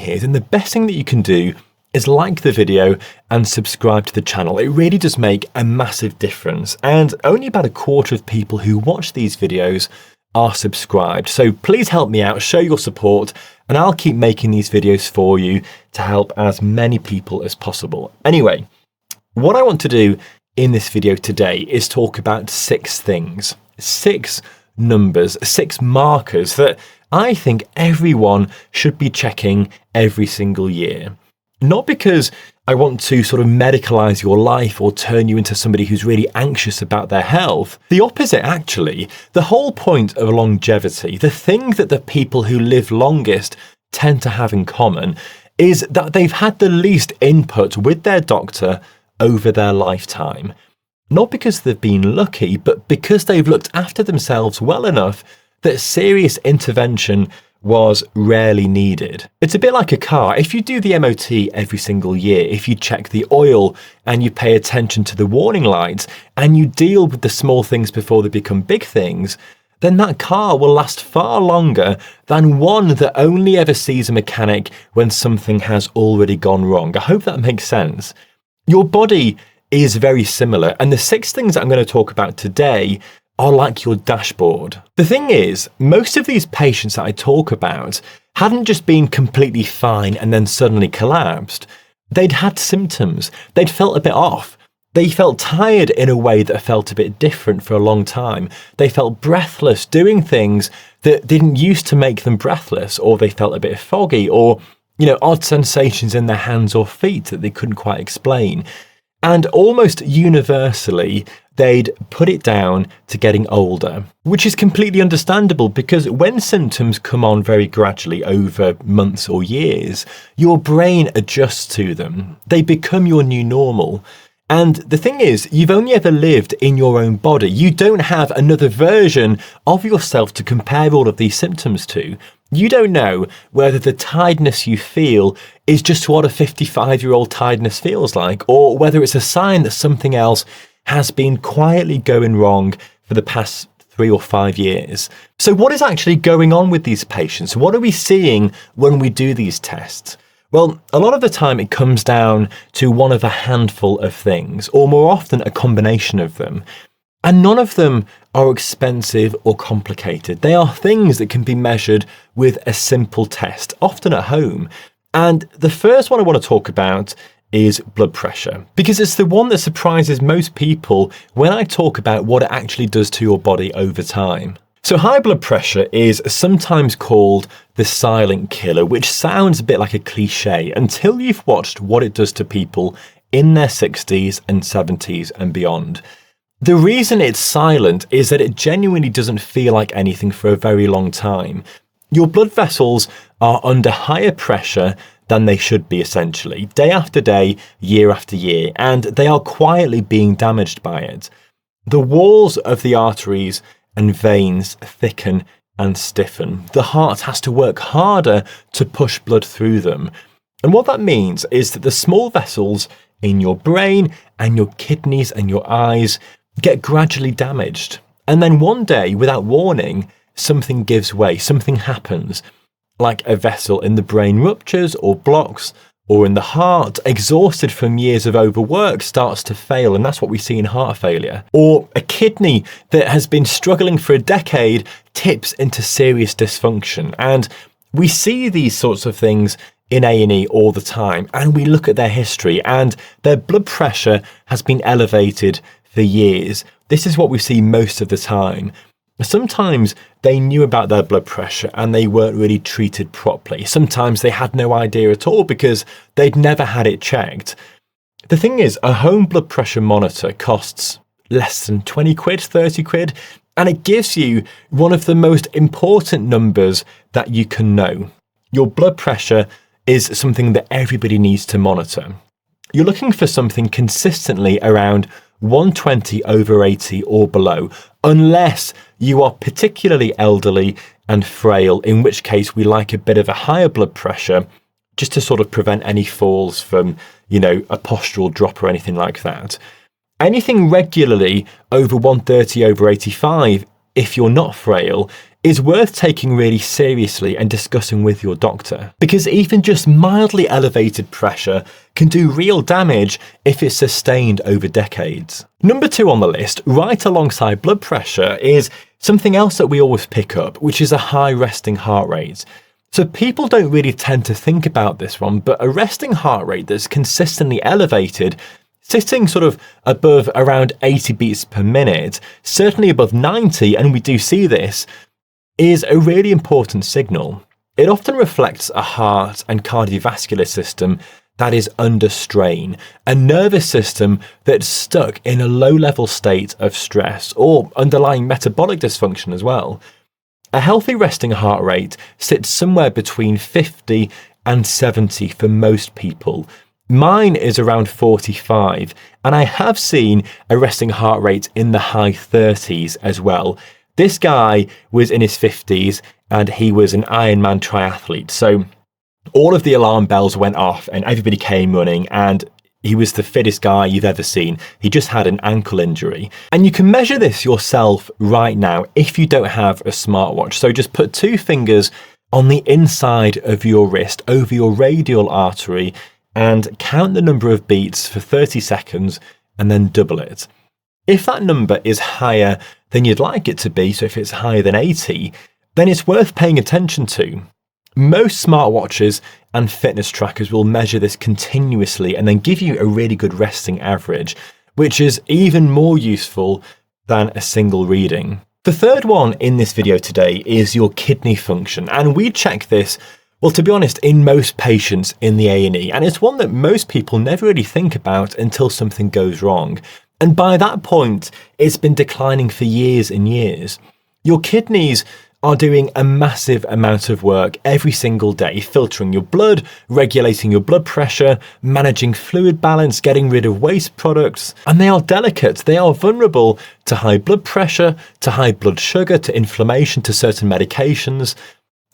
here, then the best thing that you can do is like the video and subscribe to the channel. It really does make a massive difference. And only about a quarter of people who watch these videos are subscribed. So please help me out, show your support, and I'll keep making these videos for you to help as many people as possible. Anyway, what I want to do in this video today is talk about 6 things, 6 numbers, 6 markers that I think everyone should be checking every single year. Not because I want to sort of medicalize your life or turn you into somebody who's really anxious about their health. The opposite, actually. The whole point of longevity, the thing that the people who live longest tend to have in common, is that they've had the least input with their doctor over their lifetime. Not because they've been lucky, but because they've looked after themselves well enough that serious intervention was rarely needed. It's a bit like a car. If you do the MOT every single year, if you check the oil and you pay attention to the warning lights and you deal with the small things before they become big things, then that car will last far longer than one that only ever sees a mechanic when something has already gone wrong. I hope that makes sense. Your body is very similar, and the 6 things that I'm going to talk about today are like your dashboard. The thing is, most of these patients that I talk about hadn't just been completely fine and then suddenly collapsed. They'd had symptoms. They'd felt a bit off. They felt tired in a way that felt a bit different for a long time. They felt breathless, doing things that didn't used to make them breathless, or they felt a bit foggy, or, odd sensations in their hands or feet that they couldn't quite explain. And almost universally, they'd put it down to getting older, which is completely understandable because when symptoms come on very gradually over months or years, your brain adjusts to them. They become your new normal. And the thing is, you've only ever lived in your own body. You don't have another version of yourself to compare all of these symptoms to. You don't know whether the tiredness you feel is just what a 55-year-old tiredness feels like, or whether it's a sign that something else has been quietly going wrong for the past 3 or 5 years. So what is actually going on with these patients? What are we seeing when we do these tests? Well, a lot of the time it comes down to one of a handful of things, or more often a combination of them. And none of them are expensive or complicated. They are things that can be measured with a simple test, often at home. And the first one I want to talk about is blood pressure, because it's the one that surprises most people when I talk about what it actually does to your body over time. So high blood pressure is sometimes called the silent killer, which sounds a bit like a cliche until you've watched what it does to people in their 60s and 70s and beyond. The reason it's silent is that it genuinely doesn't feel like anything for a very long time. Your blood vessels are under higher pressure than they should be, essentially, day after day, year after year, and they are quietly being damaged by it. The walls of the arteries and veins thicken and stiffen. The heart has to work harder to push blood through them. And what that means is that the small vessels in your brain and your kidneys and your eyes get gradually damaged. And then one day, without warning, something gives way, something happens. Like a vessel in the brain ruptures or blocks, or in the heart, exhausted from years of overwork, starts to fail, and that's what we see in heart failure. Or a kidney that has been struggling for a decade tips into serious dysfunction. And we see these sorts of things in A&E all the time, and we look at their history, and their blood pressure has been elevated for years. This is what we see most of the time. Sometimes they knew about their blood pressure and they weren't really treated properly. Sometimes they had no idea at all because they'd never had it checked. The thing is, a home blood pressure monitor costs less than 20 quid, 30 quid, and it gives you one of the most important numbers that you can know. Your blood pressure is something that everybody needs to monitor. You're looking for something consistently around 120/80 or below, unless you are particularly elderly and frail, in which case we like a bit of a higher blood pressure just to sort of prevent any falls from, a postural drop or anything like that. Anything regularly over 130/85 if you're not frail, is worth taking really seriously and discussing with your doctor. Because even just mildly elevated pressure can do real damage if it's sustained over decades. Number 2 on the list, right alongside blood pressure, is something else that we always pick up, which is a high resting heart rate. So people don't really tend to think about this one, but a resting heart rate that's consistently elevated, sitting sort of above around 80 beats per minute, certainly above 90, and we do see this, is a really important signal. It often reflects a heart and cardiovascular system that is under strain, a nervous system that's stuck in a low-level state of stress or underlying metabolic dysfunction as well. A healthy resting heart rate sits somewhere between 50 and 70 for most people. Mine is around 45, and I have seen a resting heart rate in the high 30s as well. This guy was in his 50s and he was an Ironman triathlete. So all of the alarm bells went off and everybody came running, and he was the fittest guy you've ever seen. He just had an ankle injury. And you can measure this yourself right now if you don't have a smartwatch. So just put 2 fingers on the inside of your wrist over your radial artery and count the number of beats for 30 seconds and then double it. If that number is higher than you'd like it to be, so if it's higher than 80, then it's worth paying attention to. Most smartwatches and fitness trackers will measure this continuously and then give you a really good resting average, which is even more useful than a single reading. The third one in this video today is your kidney function, and we check this, well, to be honest, in most patients in the A&E, and it's one that most people never really think about until something goes wrong. And by that point, it's been declining for years and years. Your kidneys are doing a massive amount of work every single day, filtering your blood, regulating your blood pressure, managing fluid balance, getting rid of waste products. And they are delicate. They are vulnerable to high blood pressure, to high blood sugar, to inflammation, to certain medications.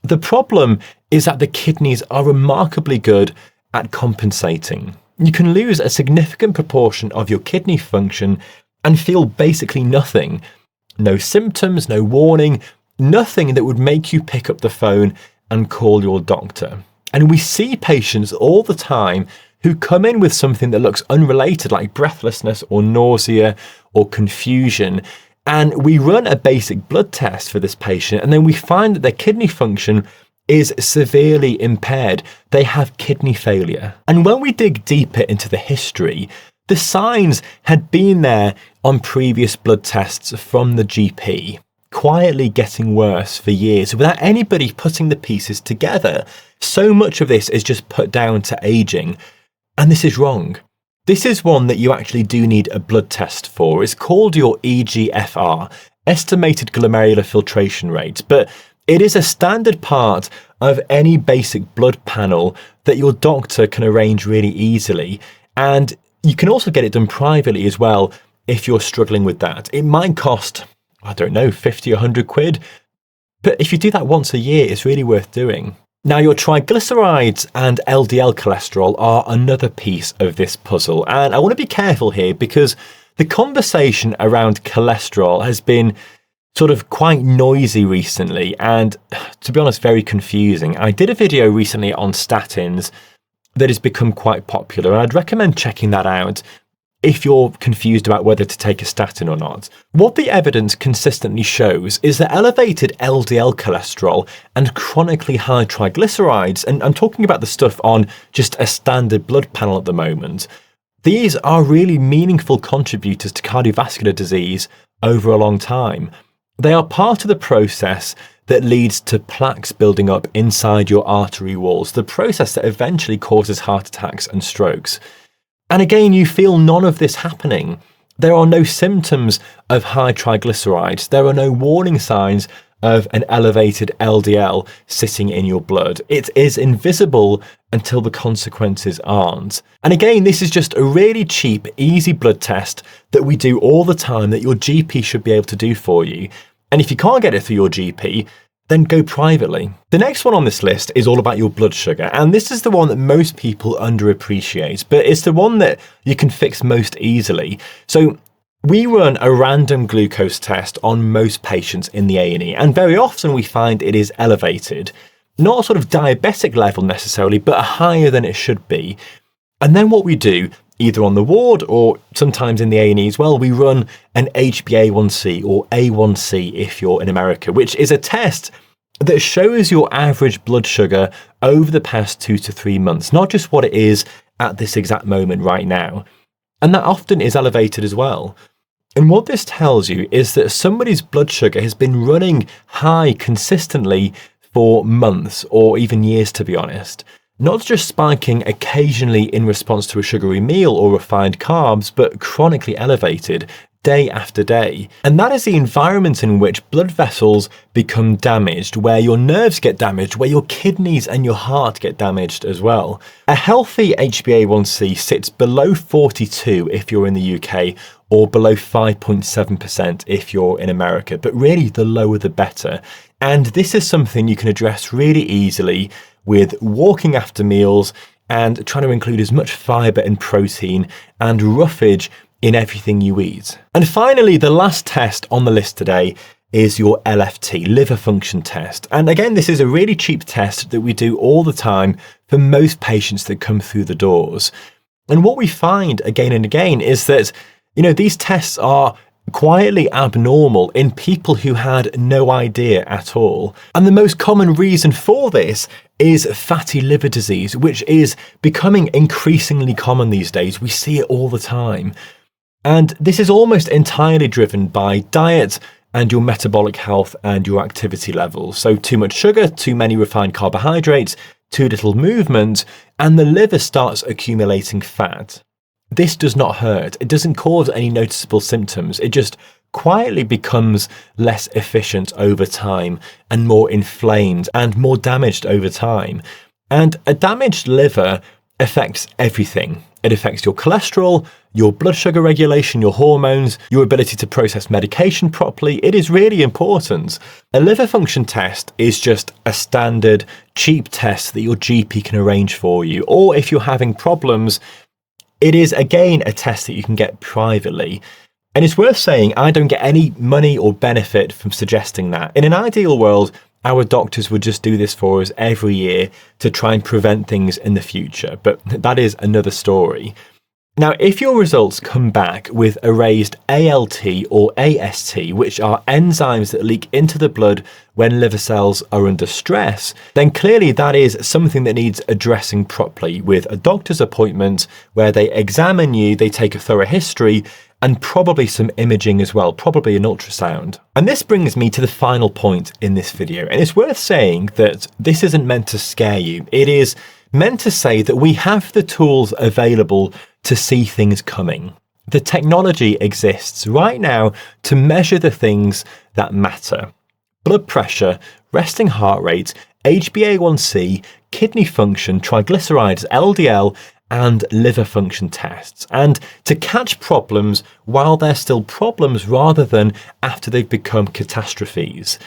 The problem is that the kidneys are remarkably good at compensating. You can lose a significant proportion of your kidney function and feel basically nothing. No symptoms, no warning, nothing that would make you pick up the phone and call your doctor. And we see patients all the time who come in with something that looks unrelated, like breathlessness or nausea or confusion. And we run a basic blood test for this patient, and then we find that their kidney function is severely impaired. They have kidney failure. And when we dig deeper into the history, the signs had been there on previous blood tests from the GP, quietly getting worse for years without anybody putting the pieces together. So much of this is just put down to aging, and this is wrong. This is one that you actually do need a blood test for. It's called your EGFR, estimated glomerular filtration rate, but it is a standard part of any basic blood panel that your doctor can arrange really easily. And you can also get it done privately as well if you're struggling with that. It might cost, I don't know, 50 or 100 quid. But if you do that once a year, it's really worth doing. Now, your triglycerides and LDL cholesterol are another piece of this puzzle. And I want to be careful here because the conversation around cholesterol has been sort of quite noisy recently and, to be honest, very confusing. I did a video recently on statins that has become quite popular, and I'd recommend checking that out if you're confused about whether to take a statin or not. What the evidence consistently shows is that elevated LDL cholesterol and chronically high triglycerides, and I'm talking about the stuff on just a standard blood panel at the moment, these are really meaningful contributors to cardiovascular disease over a long time. They are part of the process that leads to plaques building up inside your artery walls, the process that eventually causes heart attacks and strokes. And again, you feel none of this happening. There are no symptoms of high triglycerides. There are no warning signs of an elevated LDL sitting in your blood. It is invisible until the consequences aren't. And again, this is just a really cheap, easy blood test that we do all the time that your GP should be able to do for you. And if you can't get it through your GP, then go privately. The next one on this list is all about your blood sugar, and this is the one that most people underappreciate, but it's the one that you can fix most easily. So We run a random glucose test on most patients in the A&E, and very often we find it is elevated. Not a sort of diabetic level necessarily, but higher than it should be. And then what we do, either on the ward or sometimes in the A&E as well, we run an HbA1c or A1c if you're in America, which is a test that shows your average blood sugar over the past 2 to 3 months, not just what it is at this exact moment right now. And that often is elevated as well. And what this tells you is that somebody's blood sugar has been running high consistently for months or even years, to be honest. Not just spiking occasionally in response to a sugary meal or refined carbs, but chronically elevated day after day. And that is the environment in which blood vessels become damaged, where your nerves get damaged, where your kidneys and your heart get damaged as well. A healthy HbA1c sits below 42 if you're in the UK, or below 5.7% if you're in America, but really the lower the better. And this is something you can address really easily with walking after meals and trying to include as much fibre and protein and roughage in everything you eat. And finally, the last test on the list today is your LFT, liver function test. And again, this is a really cheap test that we do all the time for most patients that come through the doors. And what we find again and again is that, these tests are quietly abnormal in people who had no idea at all. And the most common reason for this is fatty liver disease, which is becoming increasingly common these days. We see it all the time. And this is almost entirely driven by diet and your metabolic health and your activity levels. So too much sugar, too many refined carbohydrates, too little movement, and the liver starts accumulating fat. This does not hurt. It doesn't cause any noticeable symptoms. It just quietly becomes less efficient over time and more inflamed and more damaged over time. And a damaged liver affects everything. It affects your cholesterol, your blood sugar regulation, your hormones, your ability to process medication properly. It is really important. A liver function test is just a standard, cheap test that your GP can arrange for you. Or if you're having problems, it is again a test that you can get privately. And it's worth saying, I don't get any money or benefit from suggesting that. In an ideal world, our doctors would just do this for us every year to try and prevent things in the future. But that is another story. Now, if your results come back with a raised ALT or AST, which are enzymes that leak into the blood when liver cells are under stress, then clearly that is something that needs addressing properly with a doctor's appointment where they examine you, they take a thorough history, and probably some imaging as well, probably an ultrasound. And this brings me to the final point in this video. And it's worth saying that this isn't meant to scare you. It is meant to say that we have the tools available to see things coming. The technology exists right now to measure the things that matter. Blood pressure, resting heart rate, HbA1c, kidney function, triglycerides, LDL, and liver function tests, and to catch problems while they're still problems rather than after they've become catastrophes.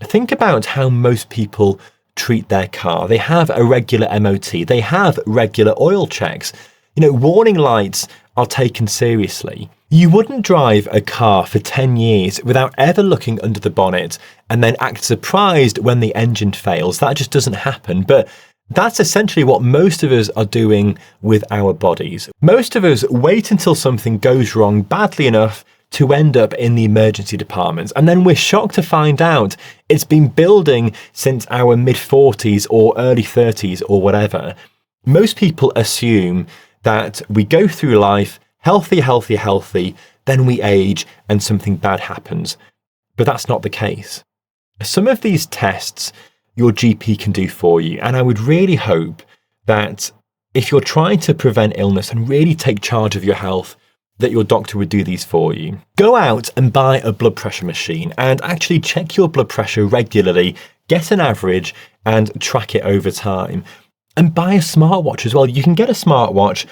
Think about how most people treat their car. They have a regular MOT, they have regular oil checks. Warning lights are taken seriously. You wouldn't drive a car for 10 years without ever looking under the bonnet and then act surprised when the engine fails. That just doesn't happen. But that's essentially what most of us are doing with our bodies. Most of us wait until something goes wrong badly enough to end up in the emergency department. And then we're shocked to find out it's been building since our mid-40s or early 30s or whatever. Most people assume that we go through life healthy, then we age and something bad happens. But that's not the case. Some of these tests your GP can do for you, and I would really hope that if you're trying to prevent illness and really take charge of your health, that your doctor would do these for you. Go out and buy a blood pressure machine and actually check your blood pressure regularly, get an average and track it over time. And buy a smartwatch as well. You can get a smartwatch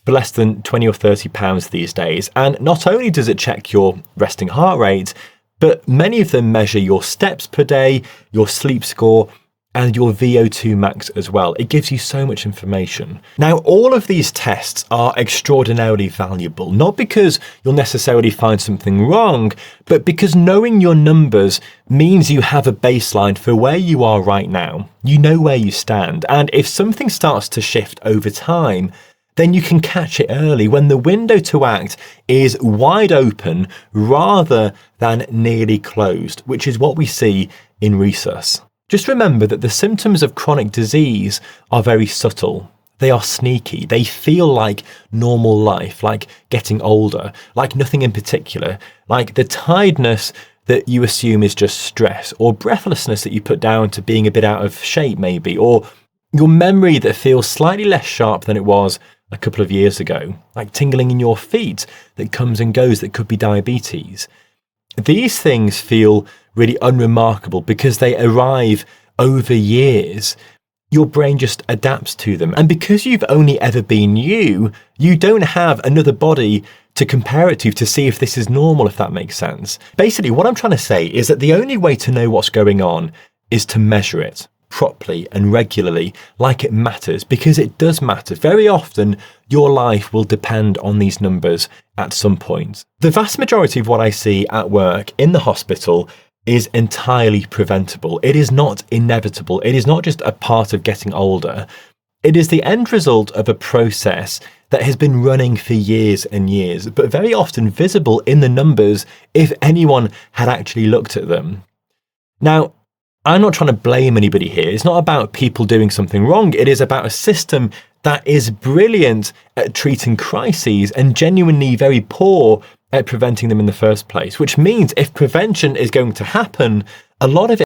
for less than £20 or £30 these days. And not only does it check your resting heart rate, but many of them measure your steps per day, your sleep score, and your VO2 max as well. It gives you so much information. Now, all of these tests are extraordinarily valuable, not because you'll necessarily find something wrong, but because knowing your numbers means you have a baseline for where you are right now. You know where you stand. And if something starts to shift over time, then you can catch it early when the window to act is wide open rather than nearly closed, which is what we see in rhesus. Just remember that the symptoms of chronic disease are very subtle. They are sneaky. They feel like normal life, like getting older, like nothing in particular, like the tiredness that you assume is just stress, or breathlessness that you put down to being a bit out of shape maybe, or your memory that feels slightly less sharp than it was a couple of years ago, like tingling in your feet that comes and goes that could be diabetes. These things feel really unremarkable because they arrive over years. Your brain just adapts to them. And because you've only ever been you, you don't have another body to compare it to see if this is normal, if that makes sense. Basically, what I'm trying to say is that the only way to know what's going on is to measure it properly and regularly, like it matters, because it does matter. Very often, your life will depend on these numbers at some point. The vast majority of what I see at work in the hospital is entirely preventable. It is not inevitable. It is not just a part of getting older. It is the end result of a process that has been running for years and years, but very often visible in the numbers if anyone had actually looked at them. Now, I'm not trying to blame anybody here. It's not about people doing something wrong. It is about a system that is brilliant at treating crises and genuinely very poor at preventing them in the first place, which means if prevention is going to happen, a lot of it